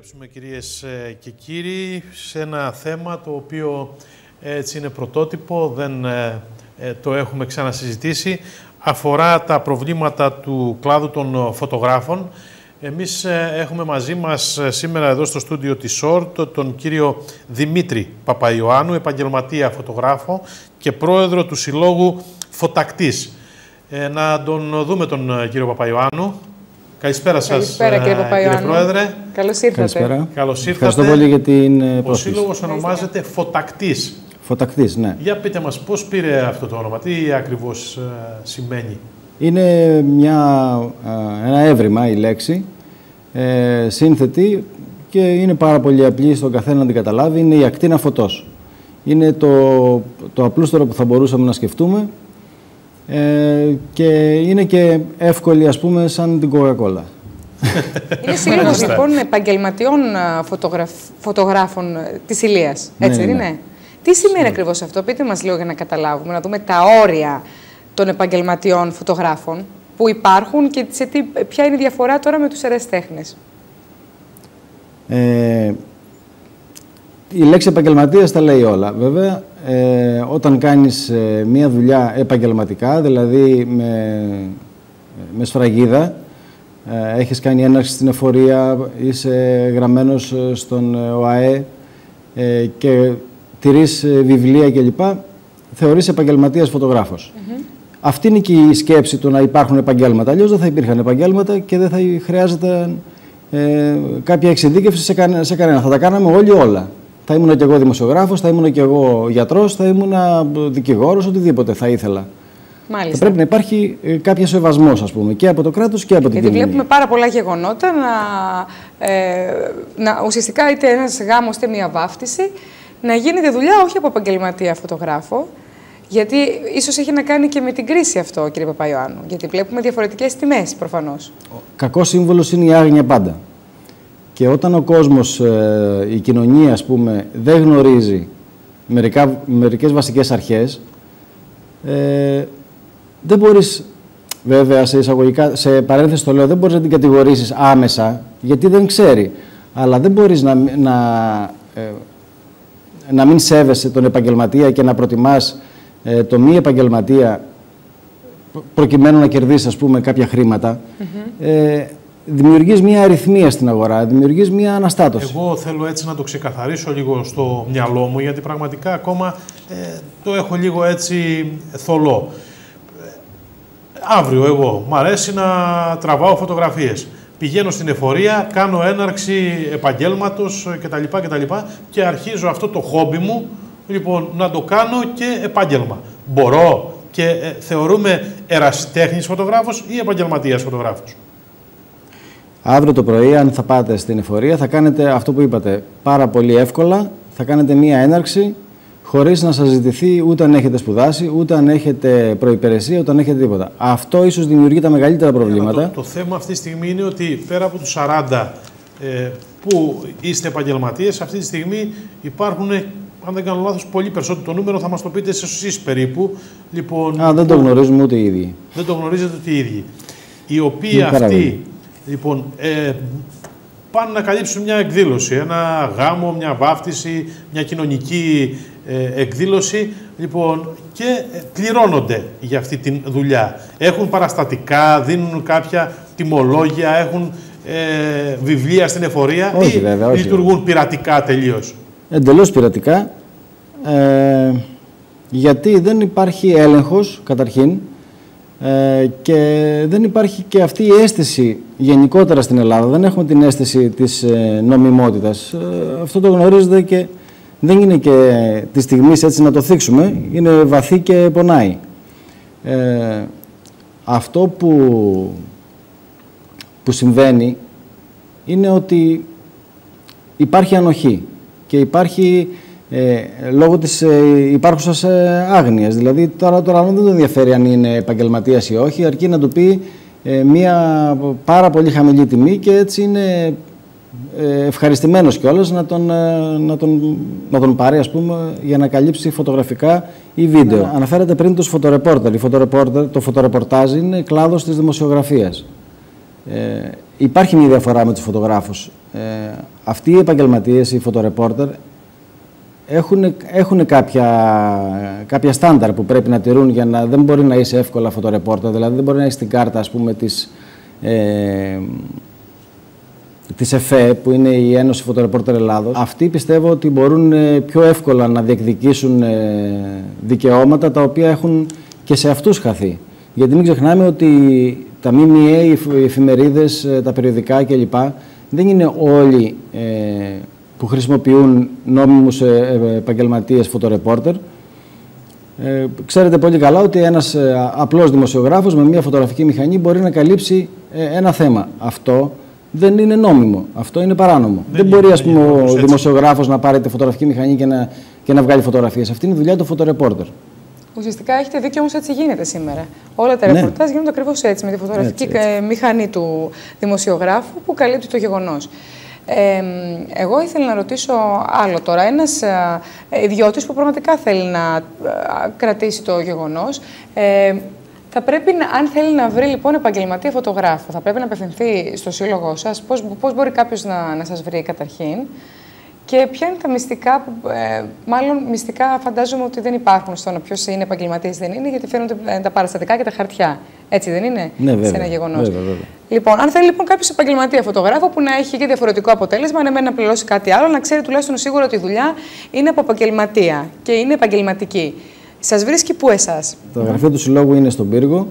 επιστρέψουμε, κυρίες και κύριοι, σε ένα θέμα το οποίο έτσι είναι πρωτότυπο, δεν το έχουμε ξανασυζητήσει. Αφορά τα προβλήματα του κλάδου των φωτογράφων. Εμείς έχουμε μαζί μας σήμερα εδώ στο στούντιο της ΟΡΤ τον κύριο Δημήτρη Παπαϊωάννου, επαγγελματία φωτογράφο και πρόεδρο του Συλλόγου Φωτακτής. Να τον δούμε τον κύριο Παπαϊωάννου. Καλησπέρα σας, κύριε Πρόεδρε. Καλώς ήρθατε. Καλησπέρα. Καλώς ήρθατε. Ευχαριστώ πολύ για την πρόσκληση. Ο Σύλλογος ονομάζεται Φωτακτής. Φωτακτής, ναι. Για πείτε μας, πώς πήρε αυτό το όνομα, τι ακριβώς σημαίνει? Είναι ένα έβριμα η λέξη, σύνθετη και είναι πάρα πολύ απλή στον καθένα να την καταλάβει. Είναι η ακτίνα φωτός. Είναι το απλούστερο που θα μπορούσαμε να σκεφτούμε και είναι και εύκολη, ας πούμε, σαν την Coca-Cola. Είναι σύλλογος λοιπόν επαγγελματιών φωτογράφων της Ηλίας, έτσι δεν είναι? Τι σημαίνει ακριβώς αυτό, πείτε μας λίγο για να καταλάβουμε, να δούμε τα όρια των επαγγελματιών φωτογράφων που υπάρχουν και ποια είναι η διαφορά τώρα με τους ερασιτέχνες. Η λέξη επαγγελματίας τα λέει όλα. Βέβαια, όταν κάνεις μία δουλειά επαγγελματικά, δηλαδή με σφραγίδα, έχεις κάνει έναρξη στην εφορία, είσαι γραμμένος στον ΟΑΕ και τηρείς βιβλία κλπ. Θεωρείς επαγγελματίας φωτογράφος. Αυτή είναι και η σκέψη του να υπάρχουν επαγγέλματα. Αλλιώς δεν θα υπήρχαν επαγγέλματα και δεν θα χρειάζεται κάποια εξειδίκευση σε κανένα. Θα τα κάναμε όλοι όλα. Θα ήμουν και εγώ δημοσιογράφος, θα ήμουν και εγώ γιατρός, θα ήμουν δικηγόρος, οτιδήποτε θα ήθελα. Μάλιστα. Θα πρέπει να υπάρχει κάποιο σεβασμός, ας πούμε, και από το κράτος και από την κοινωνία. Γιατί βλέπουμε πάρα πολλά γεγονότα ουσιαστικά είτε ένας γάμος είτε μια βάφτιση να γίνεται δουλειά όχι από επαγγελματία φωτογράφο. Γιατί ίσως έχει να κάνει και με την κρίση αυτό, κύριε Παπαϊωάννου. Γιατί βλέπουμε διαφορετικές τιμές προφανώς. Κακός σύμβολος είναι η άγνοια πάντα. Και όταν ο κόσμος, η κοινωνία, ας πούμε, δεν γνωρίζει μερικές βασικές αρχές, δεν μπορείς, βέβαια, σε παρένθεση το λέω, δεν μπορείς να την κατηγορήσεις άμεσα, γιατί δεν ξέρει. Αλλά δεν μπορείς να μην σέβεσαι τον επαγγελματία και να προτιμάς το μη επαγγελματία προκειμένου να κερδίσεις, ας πούμε, κάποια χρήματα. Δημιουργείς μια αριθμία στην αγορά, δημιουργείς μια αναστάτωση. Εγώ θέλω έτσι να το ξεκαθαρίσω λίγο στο μυαλό μου, γιατί πραγματικά ακόμα το έχω λίγο έτσι θολό. Αύριο εγώ μ' αρέσει να τραβάω φωτογραφίες. Πηγαίνω στην εφορία, κάνω έναρξη επαγγέλματος κτλ. Και αρχίζω αυτό το χόμπι μου, λοιπόν, να το κάνω και επάγγελμα. Μπορώ και θεωρούμε ερασιτέχνης φωτογράφος ή επαγγελματίας φωτογράφος? Αύριο το πρωί, αν θα πάτε στην εφορία, θα κάνετε αυτό που είπατε πάρα πολύ εύκολα. Θα κάνετε μία έναρξη χωρίς να σας ζητηθεί ούτε αν έχετε σπουδάσει, ούτε αν έχετε προϋπηρεσία, ούτε αν έχετε τίποτα. Αυτό ίσως δημιουργεί τα μεγαλύτερα προβλήματα. Το θέμα αυτή τη στιγμή είναι ότι πέρα από τους 40 που είστε επαγγελματίες, αυτή τη στιγμή υπάρχουν, αν δεν κάνω λάθος, πολύ περισσότερο. Το νούμερο θα μας το πείτε εσείς περίπου. Λοιπόν, δεν το γνωρίζουμε ούτε οι ίδιοι. Δεν το γνωρίζετε ούτε οι ίδιοι. Οι οποίοι αυτοί, λοιπόν, πάνε να καλύψουν μια εκδήλωση, ένα γάμο, μια βάφτιση, μια κοινωνική εκδήλωση, λοιπόν, και πληρώνονται για αυτή τη δουλειά. Έχουν παραστατικά, δίνουν κάποια τιμολόγια, έχουν βιβλία στην εφορία. Όχι, βέβαια, όχι. Λειτουργούν πειρατικά τελείως? Εντελώς πειρατικά, γιατί δεν υπάρχει έλεγχος, καταρχήν, και δεν υπάρχει και αυτή η αίσθηση γενικότερα στην Ελλάδα. Δεν έχουμε την αίσθηση της νομιμότητας. Αυτό το γνωρίζετε και δεν είναι και τη στιγμή έτσι να το θίξουμε. Είναι βαθύ και πονάει. Αυτό που συμβαίνει είναι ότι υπάρχει ανοχή και υπάρχει λόγω της υπάρχουσας άγνοιας. Δηλαδή τώρα δεν τον ενδιαφέρει αν είναι επαγγελματίας ή όχι, αρκεί να του πει μία πάρα πολύ χαμηλή τιμή και έτσι είναι ευχαριστημένος κιόλας να τον πάρει, ας πούμε, για να καλύψει φωτογραφικά ή βίντεο. Αναφέρατε πριν τους φωτορεπόρτερ. Το φωτορεπορτάζ είναι κλάδος της δημοσιογραφίας. υπάρχει μια διαφορά με τους φωτογράφους. Αυτοί οι επαγγελματίες, οι φωτορεπόρτερ, έχουν κάποια στάνταρ που πρέπει να τηρούν για να δεν μπορεί να είσαι εύκολα φωτορεπόρτερ. Δηλαδή δεν μπορεί να έχεις την κάρτα, ας πούμε, της ΕΦΕ, που είναι η Ένωση Φωτορεπόρτερ Ελλάδος. Αυτοί πιστεύω ότι μπορούν πιο εύκολα να διεκδικήσουν δικαιώματα τα οποία έχουν και σε αυτούς χαθεί. Γιατί μην ξεχνάμε ότι τα ΜΜΕ, οι εφημερίδες, τα περιοδικά κλπ. Δεν είναι όλοι που χρησιμοποιούν νόμιμους επαγγελματίες φωτορεπόρτερ. Ξέρετε πολύ καλά ότι ένας απλός δημοσιογράφος με μια φωτογραφική μηχανή μπορεί να καλύψει ένα θέμα. Αυτό δεν είναι νόμιμο. Αυτό είναι παράνομο. Δεν μπορεί, ας πούμε, ο δημοσιογράφος να πάρει τη φωτογραφική μηχανή και να βγάλει φωτογραφίες. Αυτή είναι η δουλειά του φωτορεπόρτερ. Ουσιαστικά έχετε δίκιο, όμως έτσι γίνεται σήμερα. Όλα τα ρεπορτάζ γίνονται ακριβώς έτσι, με τη φωτογραφική μηχανή του δημοσιογράφου που καλύπτει το γεγονός. Εγώ ήθελα να ρωτήσω άλλο τώρα. Ένας ιδιώτης που πραγματικά θέλει να κρατήσει το γεγονός, θα πρέπει, αν θέλει να βρει λοιπόν επαγγελματία φωτογράφο, θα πρέπει να απευθυνθεί στο σύλλογό σας. Πώς μπορεί κάποιος να σας βρει καταρχήν? Και ποια είναι τα μυστικά, μάλλον μυστικά φαντάζομαι ότι δεν υπάρχουν στο να ποιος είναι επαγγελματίας, δεν είναι, γιατί φαίνονται τα παραστατικά και τα χαρτιά. Έτσι δεν είναι, ναι, βέβαια, σε ένα γεγονός? Βέβαια. Λοιπόν, αν θέλει λοιπόν κάποιος επαγγελματία φωτογράφο που να έχει και διαφορετικό αποτέλεσμα, να πληρώσει κάτι άλλο, να ξέρει τουλάχιστον σίγουρα ότι η δουλειά είναι από επαγγελματία και είναι επαγγελματική. Σας βρίσκει πού εσάς? Το γραφείο του Συλλόγου είναι στον Πύργο.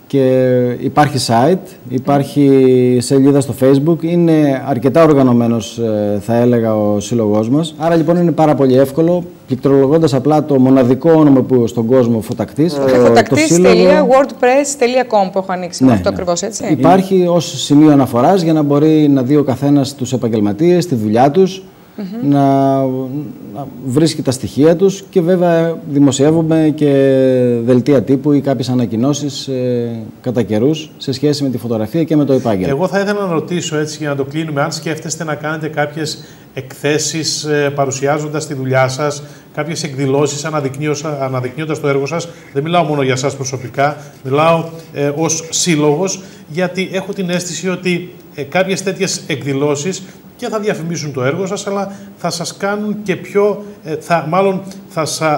Και υπάρχει site, υπάρχει σελίδα στο Facebook, είναι αρκετά οργανωμένος, θα έλεγα, ο σύλλογός μας. Άρα λοιπόν είναι πάρα πολύ εύκολο, πληκτρολογώντας απλά το μοναδικό όνομα που στον κόσμο, Φωτακτής. Φωτακτής.wordpress.com που έχω ανοίξει, αυτό ακριβώς, έτσι. Υπάρχει ως σημείο αναφοράς για να μπορεί να δει ο καθένας τους επαγγελματίες, τη δουλειά τους, να βρίσκει τα στοιχεία τους, και βέβαια δημοσιεύουμε και δελτία τύπου ή κάποιες ανακοινώσεις κατά καιρούς σε σχέση με τη φωτογραφία και με το επάγγελμα. Εγώ θα ήθελα να ρωτήσω, έτσι για να το κλείνουμε, αν σκέφτεστε να κάνετε κάποιες εκθέσεις παρουσιάζοντας τη δουλειά σας, κάποιες εκδηλώσεις αναδεικνύοντας το έργο σας. Δεν μιλάω μόνο για σας προσωπικά, μιλάω ως σύλλογος, γιατί έχω την αίσθηση ότι κάποιες τέτοιες εκδηλώσεις και θα διαφημίσουν το έργο σας, αλλά θα σας κάνουν και πιο,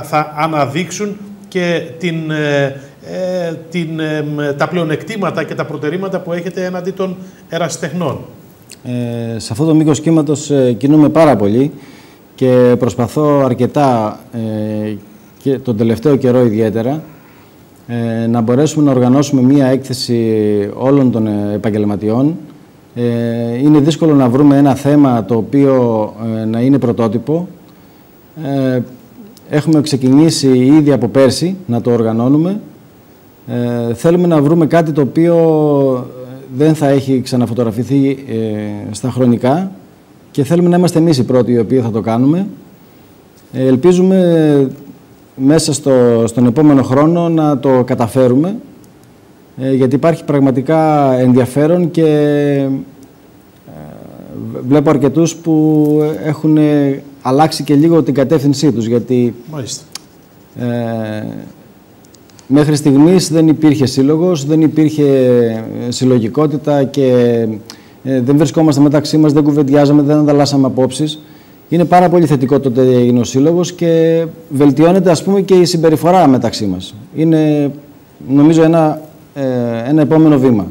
θα αναδείξουν και τα πλεονεκτήματα και τα προτερήματα που έχετε έναντι των ερασιτεχνών. Σε αυτό το μήκος κύματος κινούμε πάρα πολύ και προσπαθώ αρκετά, και τον τελευταίο καιρό ιδιαίτερα, να μπορέσουμε να οργανώσουμε μία έκθεση όλων των επαγγελματιών. Είναι δύσκολο να βρούμε ένα θέμα το οποίο να είναι πρωτότυπο. Έχουμε ξεκινήσει ήδη από πέρσι να το οργανώνουμε. Θέλουμε να βρούμε κάτι το οποίο δεν θα έχει ξαναφωτογραφηθεί στα χρονικά και θέλουμε να είμαστε εμείς οι πρώτοι οι οποίοι θα το κάνουμε. Ελπίζουμε μέσα στον επόμενο χρόνο να το καταφέρουμε, γιατί υπάρχει πραγματικά ενδιαφέρον και βλέπω αρκετούς που έχουν αλλάξει και λίγο την κατεύθυνσή τους, γιατί μέχρι στιγμής δεν υπήρχε σύλλογος, δεν υπήρχε συλλογικότητα και δεν βρισκόμαστε μεταξύ μας, δεν κουβεντιάζαμε, δεν ανταλλάσσαμε απόψεις. Είναι πάρα πολύ θετικό το ότι έγινε ο σύλλογος και βελτιώνεται, ας πούμε, και η συμπεριφορά μεταξύ μας. Είναι, νομίζω, ένα επόμενο βήμα.